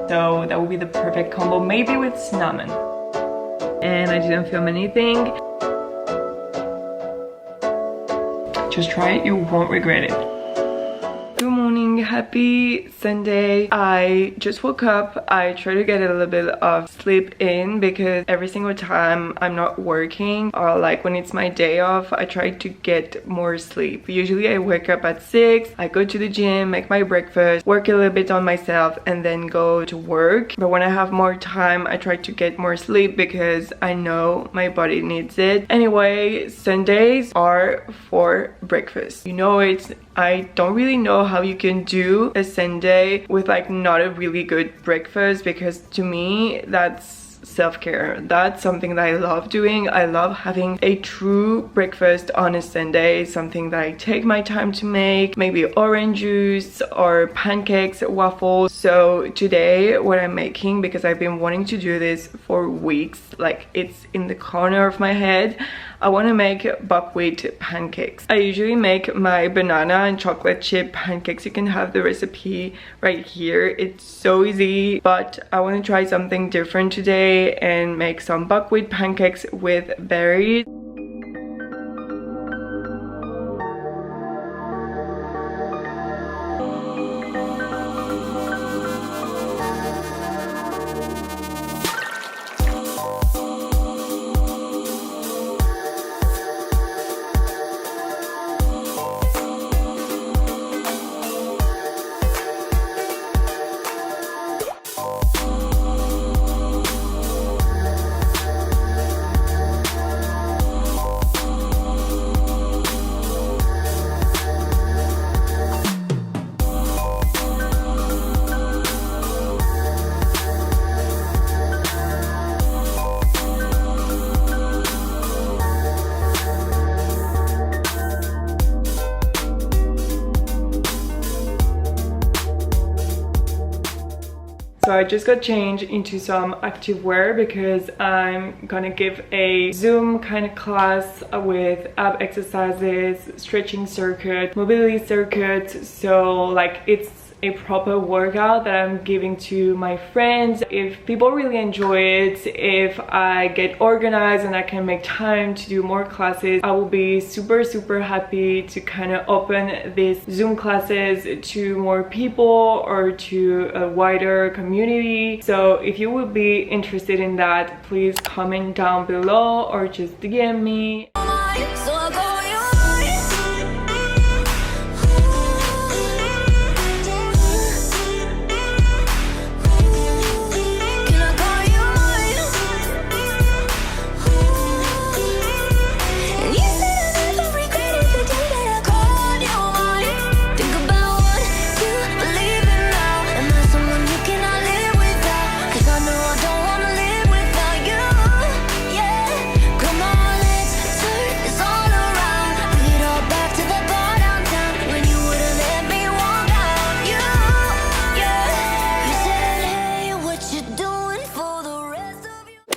So that would be the perfect combo, maybe with cinnamon. And I didn't film anything. Just try it, you won't regret it. Good morning, happy Sunday. I just woke up. I try to get a little bit of sleep in because every single time I'm not working or like when it's my day off, I try to get more sleep. Usually I wake up at 6, I go to the gym, make my breakfast, work a little bit on myself and then go to work. But when I have more time, I try to get more sleep because I know my body needs it. Anyway, Sundays are for breakfast. You know, I don't really know how you can do a Sunday with like not a really good breakfast, because to me that's self-care. That's something that I love doing. I love having a true breakfast on a Sunday, something that I take my time to make, maybe orange juice or pancakes, waffles. So today what I'm making, because I've been wanting to do this for weeks, like it's in the corner of my head, I want to make buckwheat pancakes. I usually make my banana and chocolate chip pancakes. You can have the recipe right here. It's so easy, but I want to try something different today and make some buckwheat pancakes with berries. So I just got changed into some activewear because I'm gonna give a Zoom kind of class with ab exercises, stretching circuit, mobility circuit. So like it's a proper workout that I'm giving to my friends. If people really enjoy it, if I get organized and I can make time to do more classes, I will be super happy to kind of open these Zoom classes to more people or to a wider community. So if you would be interested in that, please comment down below or just DM me.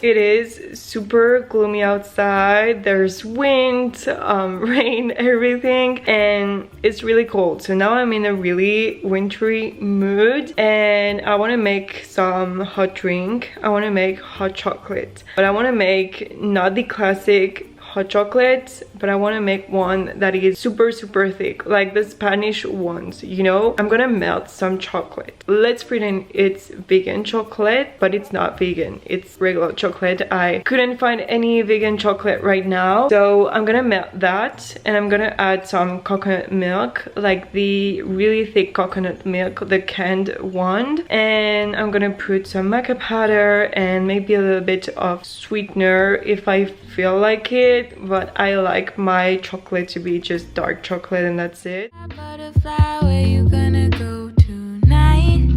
It is super gloomy outside. There's wind, rain, everything, and it's really cold. So now I'm in a really wintry mood and I want to make some hot drink. I want to make hot chocolate, but I want to make not the classic hot chocolate, but I want to make one that is super thick, like the Spanish ones, you know. I'm gonna melt some chocolate. Let's pretend it's vegan chocolate, but it's not vegan, it's regular chocolate. I couldn't find any vegan chocolate right now, so I'm gonna melt that and I'm gonna add some coconut milk, like the really thick coconut milk, the canned one, and I'm gonna put some maca powder and maybe a little bit of sweetener if I feel like it, but I like my chocolate to be just dark chocolate and that's it. Butterfly, where you gonna go tonight?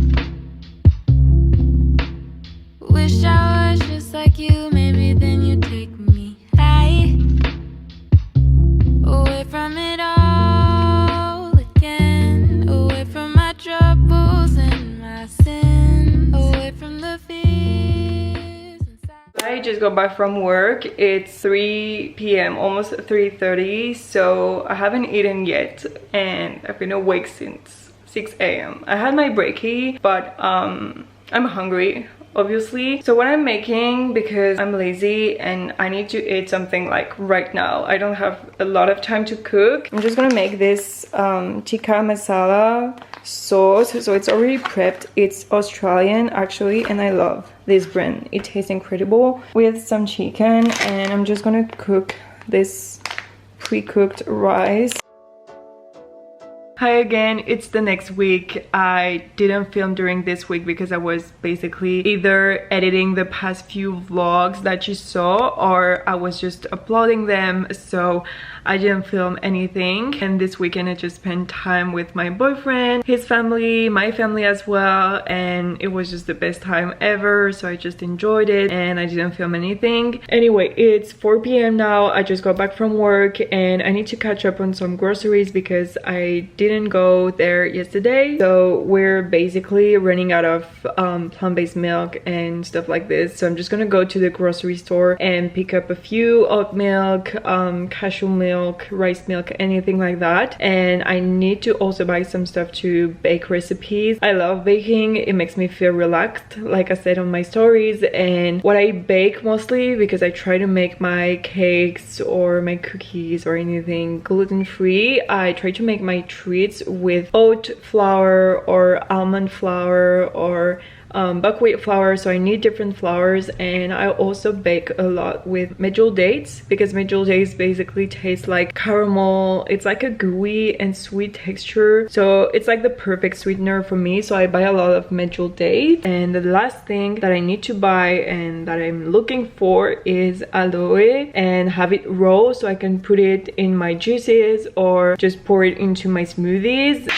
Wish I was just like you, maybe then you take me high, away from it all again, away from my troubles and my sins, away from the fears inside. I just got back from work. It's 3 p.m, almost 3:30, so I haven't eaten yet and I've been awake since 6 a.m. I had my breaky, but I'm hungry, obviously. So what I'm making, because I'm lazy and I need to eat something like right now, I don't have a lot of time to cook. I'm just gonna make this tikka masala sauce. So it's already prepped. It's Australian actually, and I love this brand. It tastes incredible, with some chicken, and I'm just gonna cook this pre-cooked rice. Hi again, it's the next week. I didn't film during this week because I was basically either editing the past few vlogs that you saw, or I was just uploading them, so I didn't film anything. And this weekend I just spent time with my boyfriend, his family, my family as well, and it was just the best time ever, so I just enjoyed it and I didn't film anything. Anyway, it's 4 p.m. now. I just got back from work and I need to catch up on some groceries because I didn't go there yesterday, so we're basically running out of plant-based milk and stuff like this. So I'm just gonna go to the grocery store and pick up a few oat milk, cashew milk, rice milk, anything like that. And I need to also buy some stuff to bake recipes. I love baking. It makes me feel relaxed, like I said on my stories. And what I bake mostly, because I try to make my cakes or my cookies or anything gluten-free, I try to make my treats with oat flour or almond flour or buckwheat flour. So I need different flours. And I also bake a lot with medjool dates, because medjool dates basically taste like caramel. It's like a gooey and sweet texture, so it's like the perfect sweetener for me. So I buy a lot of medjool dates. And the last thing that I need to buy and that I'm looking for is aloe, and have it raw so I can put it in my juices or just pour it into my smoothies.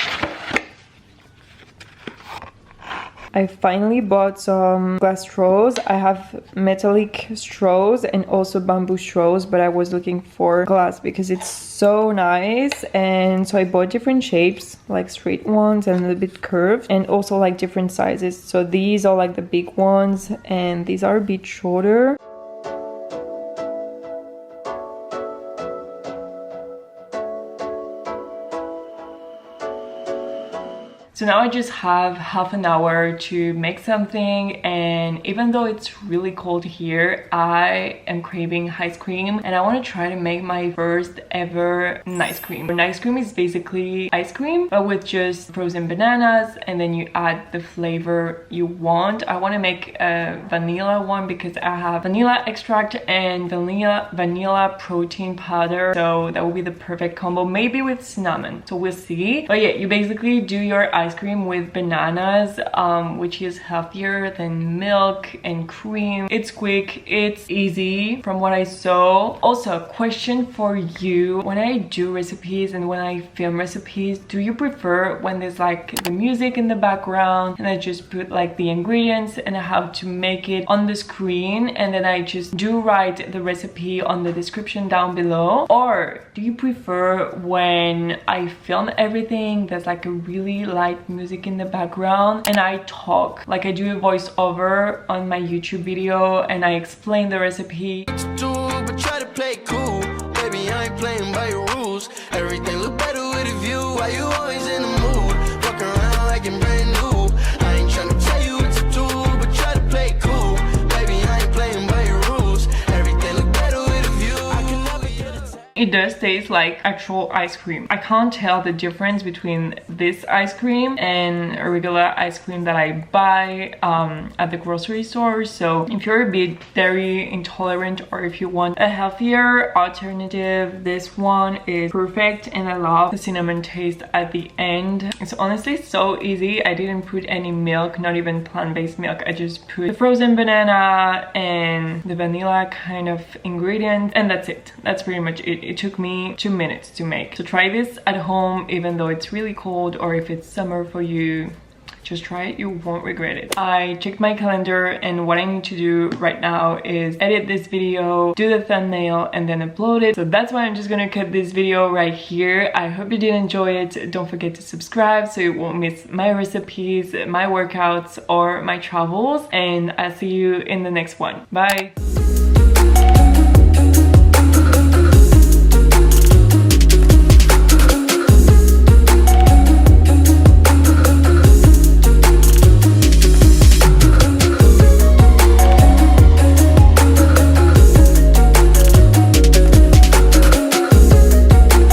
I finally bought some glass straws. I have metallic straws and also bamboo straws, but I was looking for glass because it's so nice. And so I bought different shapes, like straight ones and a little bit curved, and also like different sizes. So these are like the big ones and these are a bit shorter. So now I just have half an hour to make something, and even though it's really cold here, I am craving ice cream and I want to try to make my first ever ice cream. An ice cream is basically ice cream but with just frozen bananas, and then you add the flavor you want. I want to make a vanilla one because I have vanilla extract and vanilla protein powder, so that would be the perfect combo, maybe with cinnamon, so we'll see. But yeah, you basically do your ice cream with bananas, which is healthier than milk and cream. It's quick, it's easy from what I saw. Also, a question for you: when I do recipes and when I film recipes, do you prefer when there's like the music in the background and I just put like the ingredients and I have to make it on the screen and then I just do write the recipe on the description down below? Or do you prefer when I film everything, there's like a really light music in the background and I talk, like I do a voiceover on my YouTube video and I explain the recipe? But try to play cool, baby, I ain't playing by your rules. Everything look better with a view. Why you always in the mood? Walk around like I'm brand new. I ain't trying to tell you what to do, but try to play cool, baby, I ain't playing by your rules. Everything look better with a view. I can never get it. It does taste like actual ice cream. I can't tell the difference between this ice cream and a regular ice cream that I buy at the grocery store. So if you're a bit dairy intolerant or if you want a healthier alternative, this one is perfect. And I love the cinnamon taste at the end. It's honestly so easy. I didn't put any milk, not even plant-based milk. I just put the frozen banana and the vanilla kind of ingredients, and that's it. That's pretty much it. It took me 2 minutes to make. So try this at home, even though it's really cold, or if it's summer for you, just try it, you won't regret it. I checked my calendar and what I need to do right now is edit this video, do the thumbnail, and then upload it. So that's why I'm just gonna cut this video right here. I hope you did enjoy it. Don't forget to subscribe so you won't miss my recipes, my workouts, or my travels. And I'll see you in the next one. Bye!